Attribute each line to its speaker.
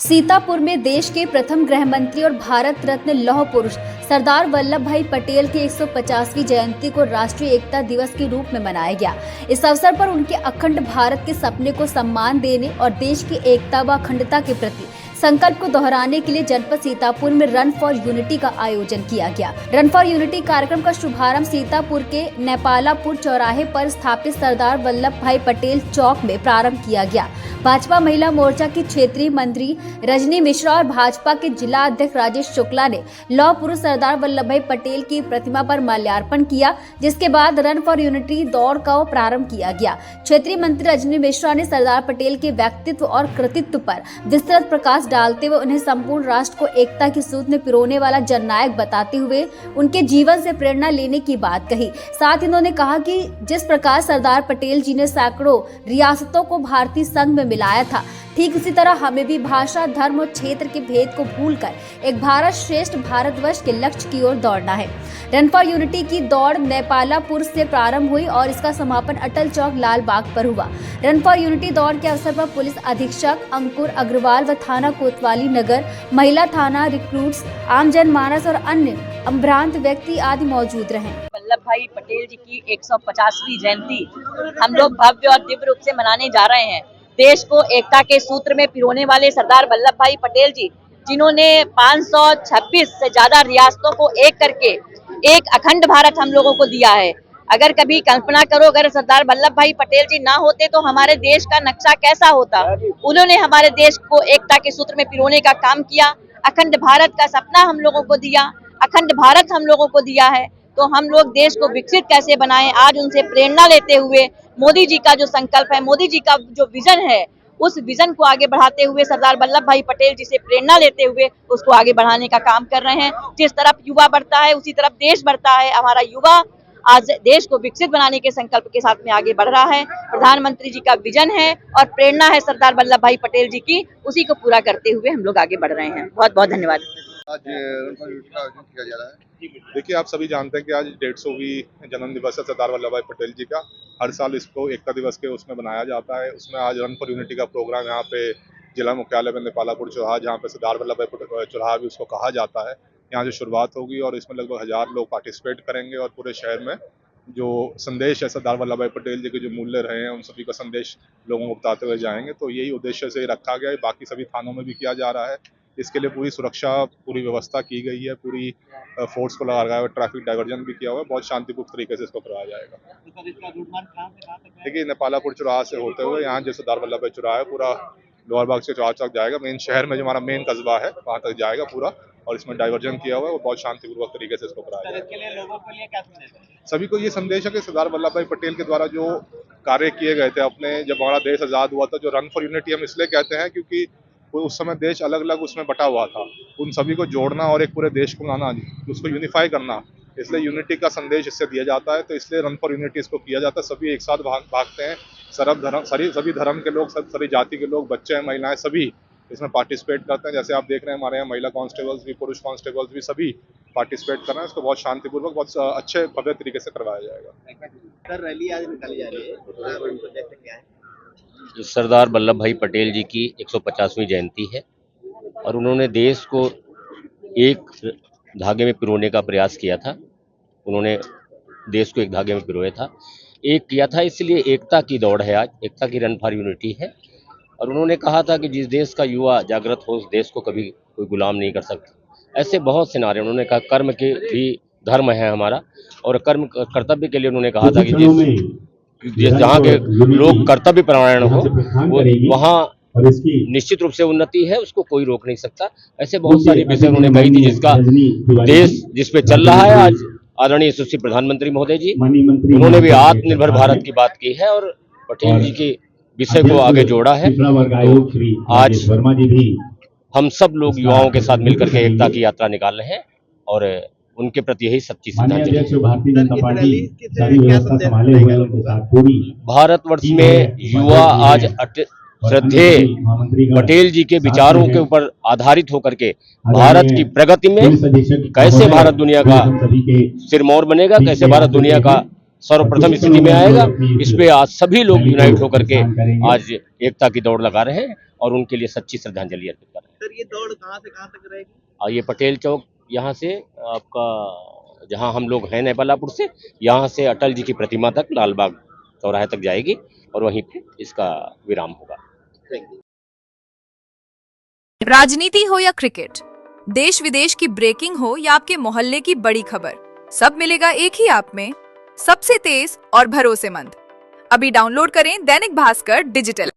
Speaker 1: सीतापुर में देश के प्रथम गृह मंत्री और भारत रत्न लौह पुरुष सरदार वल्लभ भाई पटेल की 150वीं जयंती को राष्ट्रीय एकता दिवस के रूप में मनाया गया। इस अवसर पर उनके अखंड भारत के सपने को सम्मान देने और देश की एकता व अखंडता के प्रति संकल्प को दोहराने के लिए जनपद सीतापुर में रन फॉर यूनिटी का आयोजन किया गया। रन फॉर यूनिटी कार्यक्रम का शुभारंभ सीतापुर के नेपालापुर चौराहे पर स्थापित सरदार वल्लभ भाई पटेल चौक में प्रारंभ किया गया। भाजपा महिला मोर्चा की क्षेत्रीय मंत्री रजनी मिश्रा और भाजपा के जिला अध्यक्ष राजेश शुक्ला ने लौह पुरुष सरदार वल्लभ भाई पटेल की प्रतिमा पर माल्यार्पण किया, जिसके बाद रन फॉर यूनिटी दौड़ का प्रारंभ किया गया। क्षेत्रीय मंत्री रजनी मिश्रा ने सरदार पटेल के व्यक्तित्व और कृतित्व पर विस्तृत प्रकाश डालते हुए उन्हें संपूर्ण राष्ट्र को एकता की सूत्र में पिरोने वाला जननायक बताते हुए उनके जीवन से प्रेरणा लेने की बात कही। साथ ही उन्होंने कहा कि जिस प्रकार सरदार पटेल जी ने सैकड़ों रियासतों को भारतीय संघ में मिलाया था, ठीक उसी तरह हमें भी भाषा, धर्म और क्षेत्र के भेद को भूलकर एक भारत श्रेष्ठ भारतवर्ष के लक्ष्य की ओर दौड़ना है। रन फॉर यूनिटी की दौड़ नेपालापुर से प्रारंभ हुई और इसका समापन अटल चौक लाल बाग पर हुआ। रन फॉर यूनिटी दौड़ के अवसर पर पुलिस अधीक्षक अंकुर अग्रवाल व थाना कोतवाली नगर, महिला थाना रिक्रूट्स, आम जनमानस और अन्य अभ्रांत व्यक्ति आदि मौजूद रहे।
Speaker 2: वल्लभ भाई पटेल जी की 150वीं जयंती हम लोग भव्य और दिव्य रूप से मनाने जा रहे हैं। देश को एकता के सूत्र में पिरोने वाले सरदार वल्लभ भाई पटेल जी, जिन्होंने 526 से ज्यादा रियासतों को एक करके एक अखंड भारत हम लोगों को दिया है। अगर कभी कल्पना करो, अगर सरदार वल्लभ भाई पटेल जी ना होते तो हमारे देश का नक्शा कैसा होता। उन्होंने हमारे देश को एकता के सूत्र में पिरोने का काम किया, अखंड भारत का सपना हम लोगों को दिया, अखंड भारत हम लोगों को दिया है। तो हम लोग देश को विकसित कैसे बनाएं, आज उनसे प्रेरणा लेते हुए मोदी जी का जो संकल्प है, मोदी जी का जो विजन है, उस विजन को आगे बढ़ाते हुए सरदार वल्लभ भाई पटेल जी से प्रेरणा लेते हुए उसको आगे बढ़ाने का काम कर रहे हैं। जिस तरफ युवा बढ़ता है उसी तरफ देश बढ़ता है। हमारा युवा आज देश को विकसित बनाने के संकल्प के साथ में आगे बढ़ रहा है। प्रधानमंत्री जी का विजन है और प्रेरणा है सरदार वल्लभ भाई पटेल जी की, उसी को पूरा करते हुए हम लोग आगे बढ़ रहे हैं। बहुत बहुत धन्यवाद।
Speaker 3: आज रन फॉर यूनिटी का आयोजन किया जा रहा है। देखिए, आप सभी जानते हैं कि आज 150वीं जन्म दिवस है सरदार वल्लभ भाई पटेल जी का। हर साल इसको एकता दिवस के उसमें बनाया जाता है। उसमें आज रन फॉर यूनिटी का प्रोग्राम यहाँ पे जिला मुख्यालय में नेपालापुर चौराहा, जहाँ पे सरदार वल्लभ भाई चौराहा भी उसको कहा जाता है, यहाँ जो शुरुआत होगी और इसमें लगभग 1000 लोग पार्टिसिपेट करेंगे और पूरे शहर में जो संदेश है सरदार वल्लभ भाई पटेल जी के जो मूल्य रहे हैं उन सभी का संदेश लोगों को बताते हुए जाएंगे। तो यही उद्देश्य से रखा गया है। बाकी सभी थानों में भी किया जा रहा है। इसके लिए पूरी सुरक्षा, पूरी व्यवस्था की गई है, पूरी फोर्स को लगाया हुआ है, ट्रैफिक डाइवर्जन भी किया हुआ है। बहुत शांतिपूर्ण तरीके से इसको करवाया जाएगा। देखिए, नेपालापुर चौराहा से होते हुए यहाँ जो सरदार वल्लभ भाई चौराहा है, पूरा लोअर बाग से चौराहा तक जाएगा। मेन शहर में जो हमारा मेन कस्बा है वहाँ तक जाएगा पूरा, और इसमें डाइवर्जन किया हुआ है। वो बहुत शांतिपूर्वक तरीके से इसको कराया जाएगा। सभी को ये संदेश है कि सरदार वल्लभ भाई पटेल के द्वारा जो कार्य किए गए थे अपने, जब हमारा देश आज़ाद हुआ था, जो रन फॉर यूनिटी हम इसलिए कहते हैं क्योंकि उस समय देश अलग अलग उसमें बटा हुआ था। उन सभी को जोड़ना और एक पूरे देश को लाना, उसको यूनिफाई करना, इसलिए यूनिटी का संदेश इससे दिया जाता है। तो इसलिए रन फॉर यूनिटी इसको किया जाता है। सभी एक साथ भागते हैं। सभी धर्म के लोग, सभी जाति के लोग, बच्चे हैं, महिलाएं, सभी इसमें पार्टिसिपेट करते हैं। जैसे आप देख रहे हैं हमारे यहाँ महिला कांस्टेबल्स भी, पुरुष कांस्टेबल्स भी सभी पार्टिसिपेट कर रहे हैं। इसको बहुत शांतिपूर्वक, बहुत अच्छे भव्य तरीके से करवाया जाएगा।
Speaker 4: सर, रैली आज निकाली जा रही है,
Speaker 5: सरदार वल्लभ भाई पटेल जी की 150वीं जयंती है और उन्होंने देश को एक धागे में पिरोने का प्रयास किया था। उन्होंने देश को एक धागे में पिरोया था, एक किया था। इसलिए एकता की दौड़ है, आज एकता की रन फॉर यूनिटी है। और उन्होंने कहा था कि जिस देश का युवा जागृत हो, उस देश को कभी कोई गुलाम नहीं कर सकता। ऐसे बहुत से नारे उन्होंने कहा। कर्म के भी धर्म है हमारा, और कर्म कर्तव्य के लिए उन्होंने कहा था कि जहाँ के लोग कर्तव्य परायण हो, वहाँ निश्चित रूप से उन्नति है, उसको कोई रोक नहीं सकता। ऐसे बहुत सारी विषय उन्होंने कही थी, जिसका देश जिस पे चल रहा है आज। आदरणीय यशस्वी प्रधानमंत्री महोदय जी, उन्होंने भी आत्मनिर्भर भारत की बात की है और पटेल जी के विषय को आगे जोड़ा है। तो आज हम सब लोग युवाओं के साथ मिलकर के एकता की यात्रा निकाल रहे हैं और उनके प्रति यही सच्ची श्रद्धांजलि। भारतवर्ष में युवा आज श्रद्धेय पटेल जी के विचारों के ऊपर आधारित होकर के भारत की प्रगति में कैसे भारत दुनिया का सिरमौर बनेगा, कैसे भारत दुनिया का सर्वप्रथम स्थिति में आएगा, इस पे आज सभी लोग यूनाइट होकर के आज एकता की दौड़ लगा रहे हैं और उनके लिए सच्ची श्रद्धांजलि अर्पित कर रहे हैं।
Speaker 4: सर ये दौड़ कहाँ से कहाँ तक रहेगी?
Speaker 5: और ये पटेल चौक यहाँ से आपका जहाँ हम लोग हैं नेपालापुर से, यहाँ से अटल जी की प्रतिमा तक लालबाग चौराहे तक जाएगी और वहीं पे इसका विराम होगा।
Speaker 4: Thank you.
Speaker 6: राजनीति हो या क्रिकेट, देश विदेश की ब्रेकिंग हो या आपके मोहल्ले की बड़ी खबर, सब मिलेगा एक ही ऐप में, सबसे तेज और भरोसेमंद। अभी डाउनलोड करें दैनिक भास्कर डिजिटल।